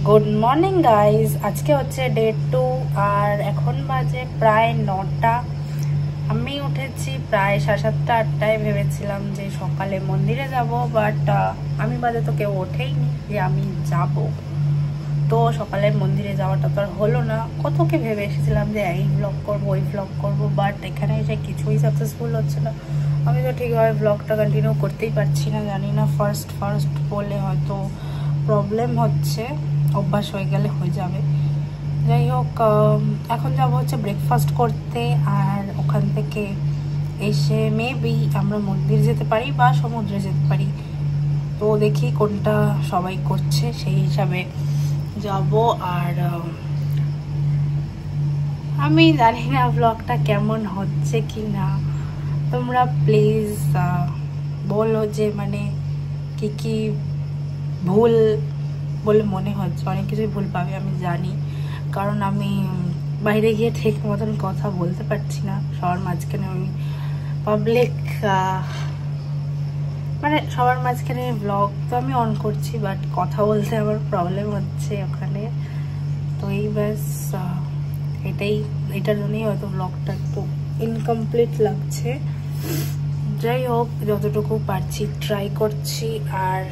Good morning guys, আজকে হচ্ছে day 2 আর এখন বাজে প্রায় 9টা। আমি উঠেছি প্রায় 7:30-8টায়। ভেবেছিলাম যে সকালে মন্দিরে যাব, বাট আমি বাদে তো কেউ ওঠেইনি যে আমি যাব। তো সকালে মন্দিরে যাওয়াটা তো আর হলো না। কত কি ভেবে এসেছিলাম যে এই ব্লগ করবো, ওই ব্লগ করবো, বাট এখানে এসে কিছুই সাকসেসফুল হচ্ছে না। আমি তো ঠিকভাবে ব্লগটা কন্টিনিউ করতেই পারছি না। জানি না ফার্স্ট বলে হয়তো প্রবলেম হচ্ছে, অভ্যাস হয়ে গেলে হয়ে যাবে। যাই হোক, এখন যাব হচ্ছে ব্রেকফাস্ট করতে, আর ওখান থেকে এসে মেবি আমরা মন্দির যেতে পারি বা সমুদ্রে যেতে পারি। তো দেখি কোনটা সবাই করছে, সেই হিসাবে যাব। আর আমি জানি না ব্লগটা কেমন হচ্ছে কি না। তোমরা প্লিজ বলো যে মানে কি ভুল বলে মনে হচ্ছে। অনেক কিছুই ভুল পাবে আমি জানি, কারণ আমি বাইরে গিয়ে ঠিক মতন কথা বলতে পারছি না সবার মাঝখানে। আমি পাবলিক মানে সবার মাঝখানে ব্লগ তো আমি অন করছি, বাট কথা বলতে আমার প্রবলেম হচ্ছে ওখানে। তো এই ব্যাস এটার জন্যই হয়তো ব্লগটা একটু ইনকমপ্লিট লাগছে। যাই হোক, যতটুকু পারছি ট্রাই করছি। আর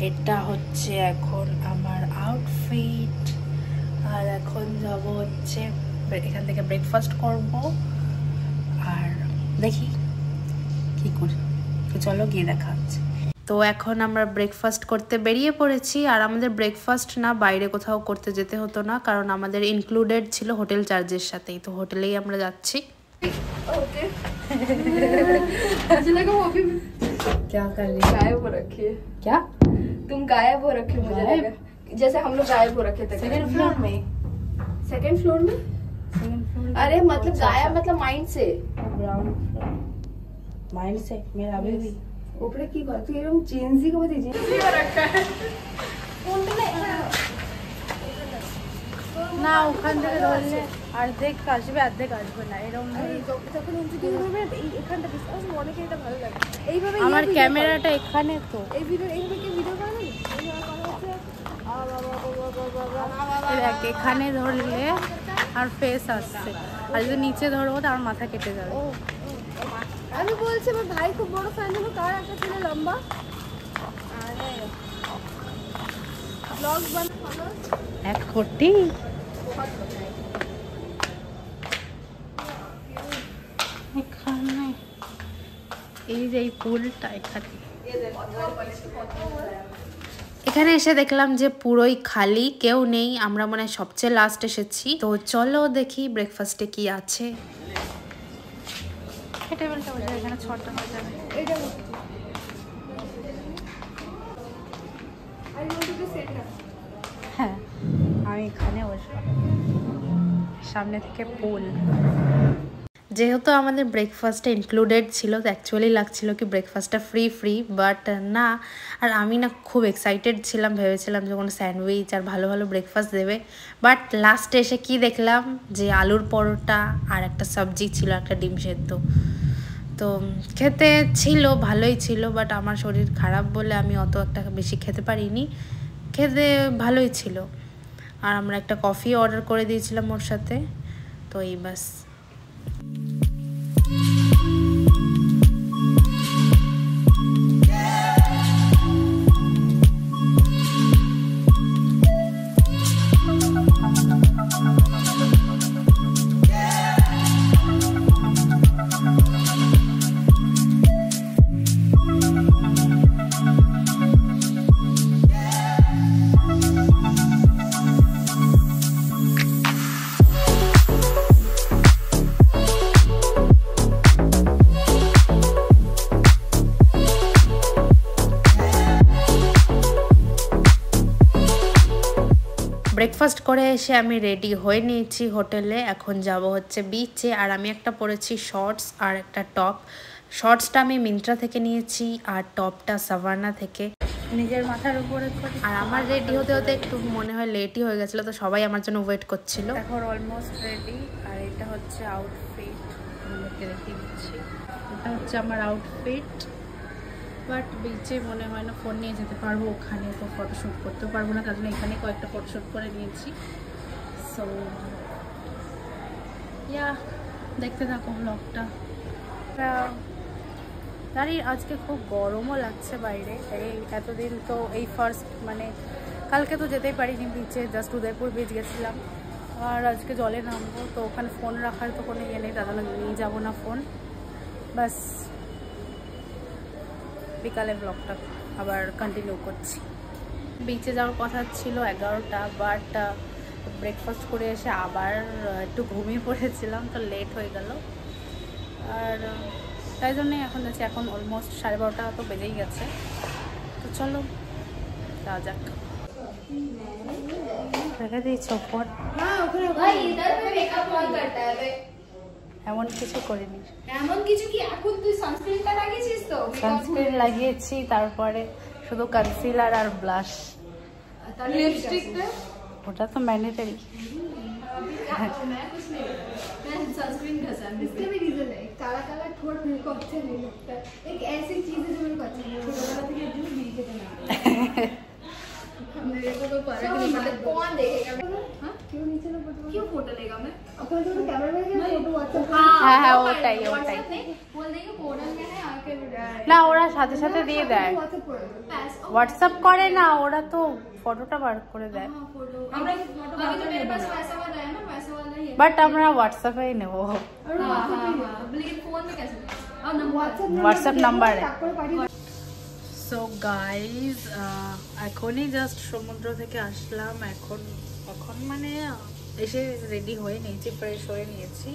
এটা হচ্ছে এখন আমার আউটফিট। আর এখন যাব হচ্ছে এখান থেকে ব্রেকফাস্ট করব, আর দেখি কি করি। তো চলো গিয়ে দেখা হচ্ছে। তো এখন আমরা ব্রেকফাস্ট করতে বেরিয়ে পড়েছি। আর আমাদের ব্রেকফাস্ট না বাইরে কোথাও করতে যেতে হতো না, কারণ আমাদের ইনক্লুডেড ছিল হোটেল চার্জের সাথেই। তো হোটেলেই আমরা যাচ্ছি। क्या कर रही? गायब हो रखी है। क्या? तुम गायब हो रखे, मुझे लगा जैसे हम लोग गायब हो रखे थे। सेकंड फ्लोर में? सेकंड फ्लोर में? अरे मतलब गायब मतलब माइंड से। ग्राउंड फ्लोर माइंड से मेरा अभी भी ऊपर की बात तो ये हम चेंजी को बताइए चेंजी हो रखा है না ওখান থেকে ধরলে অর্ধেক আসবে অর্ধেক আসবে না, এরকম তখন ইন্টারভিউ করবে এখানটা বিশ্বাস অনেকে এটা ভালো লাগে। এইভাবে আমার ক্যামেরাটা এখানে, তো এই ভিডিও এইভাবে কি ভিডিও বানাবে দেখ এখানে ধরলে আর ফেস আসছে, আর যদি নিচে ধরবো তো আর মাথা কেটে যাবে। আমি বলছি আমার ভাই খুব বড় ফ্যান হলো, কার একটা ছিল লম্বা ব্লগ বানানো 1 কোটি। এখানে এই যে এই পুলটা এখানে এসে দেখলাম যে পুরোই খালি, কেউ নেই। আমরা মানে সবচেয়ে লাস্ট এসেছি। তো চলো দেখি ব্রেকফাস্টে কি আছে। টেবিলটা বসে এখানে 6টা হয়ে যাবে। হ্যাঁ, আমি এখানে বসবো, সামনে থেকে পুল। যেহেতু আমাদের ব্রেকফাস্টটা ইনক্লুডেড ছিল, তো অ্যাকচুয়ালি লাগছিল কি ব্রেকফাস্টটা ফ্রি, বাট না। আর আমি না খুব এক্সাইটেড ছিলাম, ভেবেছিলাম যে কোনো স্যান্ডউইচ আর ভালো ভালো ব্রেকফাস্ট দেবে। বাট লাস্টে এসে কি দেখলাম যে আলুর পরোটা আর একটা সবজি ছিল, একটা ডিম সেদ্ধ। তো খেতে ছিল, ভালোই ছিল, বাট আমার শরীর খারাপ বলে আমি অত একটা বেশি খেতে পারিনি। খেতে ভালোই ছিল। আর আমরা একটা কফি অর্ডার করে দিয়েছিলাম ওর সাথে। তো এই বাস। ব্রেকফাস্ট করে এসে আমি রেডি হয়ে নিয়েছি হোটেলে। এখন যাব হচ্ছে বিচে। আর আমি একটা পরেছি শর্টস আর একটা টপ। শর্টসটা আমি মিন্ত্রা থেকে নিয়েছি, আর টপটা সাভানা থেকে। নিজের মাথার উপরে। আর আমার রেডি হতে হতে একটু মনে হয় লেটই হয়ে গেছিলো, তো সবাই আমার জন্য ওয়েট করছিল। এখন অলমোস্ট রেডি। আর এটা হচ্ছে আউটফিট, আমাদেরকে রেখে দিচ্ছি। এটা হচ্ছে আমার আউটফিট। বাট বিচে মনে হয় না ফোন নিয়ে যেতে পারবো, ওখানে তো ফটোশ্যুট করতেও পারবো না, তার জন্য এখানে কয়েকটা ফটোশ্যুট করে নিয়েছি। সো ইয়া, দেখতে থাকো ব্লগটা। জানি আজকে খুব গরমও লাগছে বাইরে, এই এতদিন তো এই ফার্স্ট মানে কালকে তো যেতেই পারিনি বিচে, জাস্ট উদয়পুর বিচ গেছিলাম, আর আজকে জলে নামবো, তো ওখানে ফোন রাখার তো কোনো ইয়ে নেই, তার জন্য নিয়ে যাবো না ফোন। বাস বিকালে ব্লগটা আবার কন্টিনিউ করছি। বিচে যাওয়ার কথা ছিল 11টা, বাট ব্রেকফাস্ট করে এসে আবার একটু ঘুমিয়ে পড়েছিলাম, তো লেট হয়ে গেল, আর তাই জন্যই এখন যাচ্ছি। এখন অলমোস্ট 12:30 তো বেজেই গেছে, তো চলো যাওয়া যাক। দেখা দিয়েছ ফোন? এমন কিছু করিনি। এমন কিছু কি? এখন তুই সানস্ক্রিনটা লাগিয়েছিস তো? সানস্ক্রিন লাগিয়েছি, তারপরে শুধু কনসিলার আর ব্লাশ। লিপস্টিকটা ওটা তো ম্যান্ডেটরি। सनस्क्रीन घसा, इसका भी रीजन है। काला काला ठोड़ मेरे को अच्छा नहीं लगता, एक ऐसी चीज है जो मेरे को अच्छा नहीं लगता। छोटा वाला तो क्यों बीच के ना मेरे को तो फर्क नहीं पड़ता, कौन देखेगा? हां क्यों नीचे ना फोटो, क्यों फोटो लेगा मैं? अपन तो कैमरा में क्या फोटो व्हाट्सएप पे? হ্যাঁ হ্যাঁ ওটাই ওটাই। बोल देंगे पोर्टल में है आके না, ওরা সাথে সাথে দিয়ে দেয়, হোয়াটসঅ্যাপ করে না, ওরা তো ফটোটা বার করে দেয়। हां फोटो अभी तो मेरे पास वैसा वाला है ना, वैसा वाला ही है, বাট আমরা হোয়াটসঅ্যাপেই নেব। लेकिन फोन में कैसे? और হোয়াটসঅ্যাপ নাম্বার। সো গাইজ, এখনই জাস্ট সমুদ্র থেকে আসলাম, এখন মানে এসে রেডি হয়ে নিয়েছি, ফ্রেশ হয়ে নিয়েছি,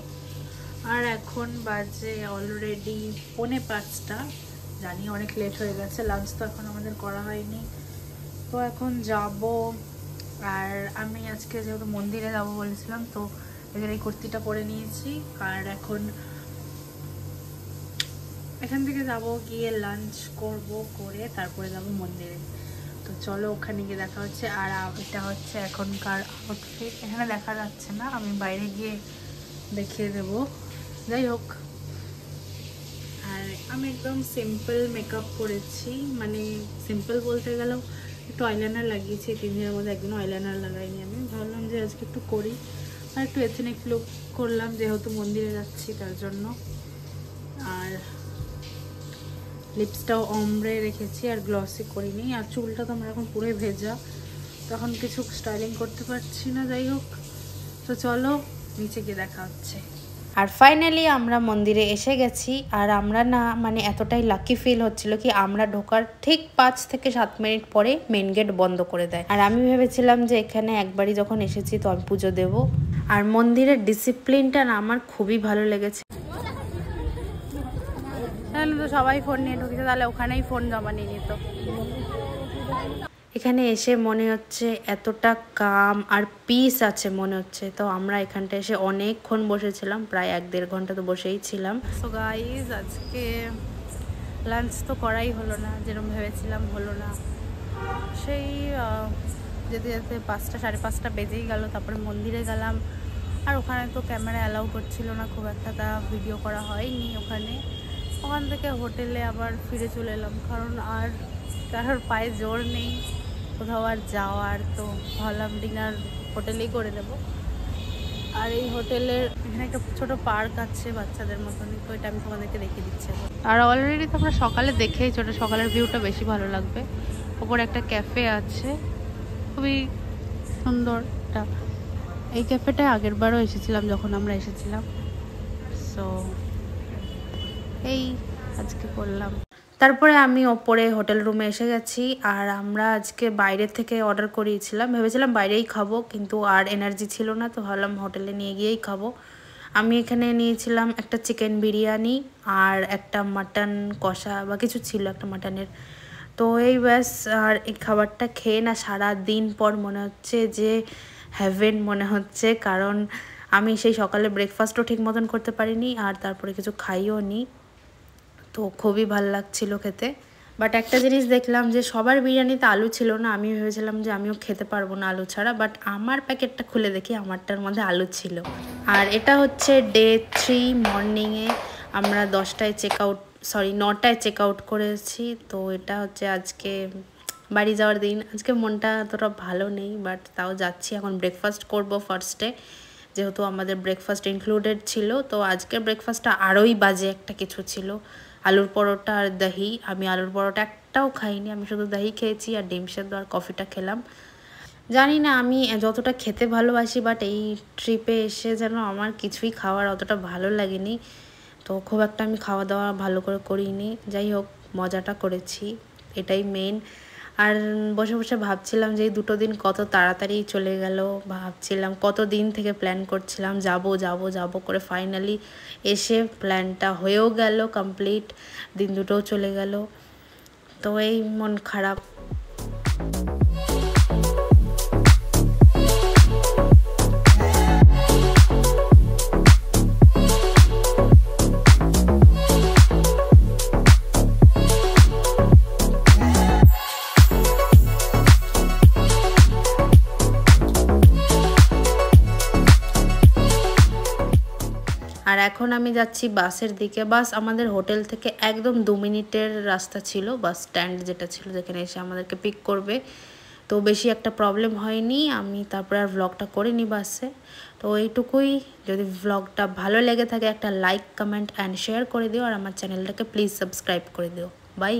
আর এখন বাজে অলরেডি 4:45। জানি অনেক লেট হয়ে গেছে, লাঞ্চ তো এখন আমাদের করা হয়নি, তো এখন যাব। আর আমি আজকে যেহেতু মন্দিরে যাব বলেছিলাম, তো এদের এই কুর্তিটা পরে নিয়েছি, আর এখন এখান থেকে যাব, গিয়ে লাঞ্চ করব, করে তারপরে যাব মন্দিরে। তো চলো ওখানে গিয়ে দেখা হচ্ছে। আর এটা হচ্ছে এখনকার আউটফিট, এখানে দেখা যাচ্ছে না, আমি বাইরে গিয়ে দেখিয়ে দেব। যাই হোক, আর আমি একদম সিম্পল মেকআপ করেছি, মানে সিম্পল বলতে গেলেও একটু আইলাইনার লাগিয়েছি, 3 দিনের মধ্যে একদিন আইলাইনার লাগাইনি। আমি ভাবলাম যে আজকে একটু করি, আর একটু এথনিক লুক করলাম, যেহেতু মন্দিরে যাচ্ছি তার জন্য। আর লিপসটাও অমরে রেখেছি, আর গ্লসি করিনি, আর চুলটা তো আমার এখন পুরোই ভেজা, তখন কিছু স্টাইলিং করতে পারছি না। যাই হোক, তো চলো নিচে গিয়ে দেখা হচ্ছে। আর ফাইনালি আমরা মন্দিরে এসে গেছি, আর আমরা না মানে এতটাই লাকি ফিল হচ্ছিল কি আমরা ঢোকার ঠিক 5 থেকে 7 মিনিট পরে মেন গেট বন্ধ করে দেয়। আর আমি ভেবেছিলাম যে এখানে একবারই যখন এসেছি তো আমি পুজো দেবো। আর মন্দিরের ডিসিপ্লিনটা না আমার খুবই ভালো লেগেছে। তাহলে তো সবাই ফোন নিয়ে ঢুকেছে, তাহলে ওখানেই ফোন জমা নিয়ে নিত। এখানে এসে মনে হচ্ছে এতটা কাম আর পিস আছে মনে হচ্ছে, তো আমরা এখানটা এসে অনেকক্ষণ বসেছিলাম, প্রায় 1-1.5 ঘন্টা তো বসেই ছিলাম। সো গাইজ, আজকে লাঞ্চ তো করাই হলো না, যেরকম ভেবেছিলাম হলো না। সেই যেতে যেতে 5টা 5:30 বেজেই গেল, তারপরে মন্দিরে গেলাম, আর ওখানে তো ক্যামেরা অ্যালাউ করছিল না খুব একটা, তা ভিডিও করা হয়নি ওখানে। ওখান থেকে হোটেলে আবার ফিরে চলে এলাম, কারণ আর কারোর পায়ে জোর নেই কোথাও আর যাওয়ার, তো ভাবলাম ডিনার হোটেলেই করে দেব। আর এই হোটেলের এখানে একটা ছোট পার্ক আছে বাচ্চাদের মতনই, তো এটা আমি তোমাদেরকে দেখিয়ে দিচ্ছি। আর অলরেডি তোমরা সকালে দেখেই ছোট সকালের ভিউটা বেশি ভালো লাগবে। ওপরে একটা ক্যাফে আছে, খুবই সুন্দরটা। এই ক্যাফেটায় আগের বারও এসেছিলাম যখন আমরা এসেছিলাম, সো এই আজকে করলাম। তারপরে আমি ওপরে হোটেল রুমে এসে গেছি, আর আমরা আজকে বাইরে থেকে অর্ডার করিয়েছিলাম, ভেবেছিলাম বাইরেই খাবো, কিন্তু আর এনার্জি ছিল না, তো ভাবলাম হোটেলে নিয়ে গিয়েই খাবো। আমি এখানে নিয়েছিলাম একটা চিকেন বিরিয়ানি আর একটা মাটন কষা বা কিছু ছিল একটা মাটনের, তো এই ব্যাস। আর এই খাবারটা খেয়ে না সারা দিন পর মনে হচ্ছে যে হেভেন মনে হচ্ছে, কারণ আমি সেই সকালে ব্রেকফাস্টও ঠিক মতন করতে পারিনি, আর তারপরে কিছু খাইও নি, তো খুবই ভালো লাগছিল খেতে। বাট একটা জিনিস দেখলাম যে সবার বিরিয়ানিতে আলু ছিল না, আমি ভেবেছিলাম যে আমিও খেতে পারবো না আলু ছাড়া, বাট আমার প্যাকেটটা খুলে দেখি আমারটার মধ্যে আলু ছিল। আর এটা হচ্ছে ডে 3 মর্নিংয়ে, আমরা 10টায় চেক আউট সরি 9টায় চেক আউট করেছি। তো এটা হচ্ছে আজকে বাড়ি যাওয়ার দিন। আজকে মনটা এতটা ভালো নেই, বাট তাও যাচ্ছি। এখন ব্রেকফাস্ট করব ফার্স্টে, যেহেতু আমাদের ব্রেকফাস্ট ইনক্লুডেড ছিল। তো আজকের ব্রেকফাস্টটা আরোই বাজে একটা কিছু ছিল, আলুর পরোটা আর দহি। আমি আলুর পরোটা একটাও খাইনি, আমি শুধু দহি খেয়েছি আর ডিম সেদ্ধ আর কফিটা খেলাম। জানি না আমি যতটা খেতে ভালোবাসি, বাট এই ট্রিপে এসে যেন আমার কিছুই খাওয়ার অতটা ভালো লাগেনি। তো খুব একটা আমি খাওয়া দাওয়া ভালো করে করিনি। যাই হোক, মজাটা করেছি, এটাই মেন। আর বসে বসে ভাবছিলাম যে এই 2 দিন কত তাড়াতাড়ি চলে গেল। ভাবছিলাম কত দিন থেকে প্ল্যান করছিলাম যাব যাব যাব করে, ফাইনালি এসে প্ল্যানটা হয়েও গেল কমপ্লিট। দিন দুটোও চলে গেল, তো এই মন খারাপ। আর এখন আমি যাচ্ছি বাসের দিকে। বাস আমাদের হোটেল থেকে একদম 2 মিনিটের রাস্তা ছিল, বাস স্ট্যান্ড যেটা ছিল, যেখানে এসে আমাদেরকে পিক করবে। তো বেশি একটা প্রবলেম হয়নি। আমি তারপরে আর ভ্লগটা করিনি বাসে। তো এইটুকুই। যদি ভ্লগটা ভালো লেগে থাকে একটা লাইক, কমেন্ট অ্যান্ড শেয়ার করে দিও। আর আমার চ্যানেলটাকে প্লিজ সাবস্ক্রাইব করে দিও। বাই।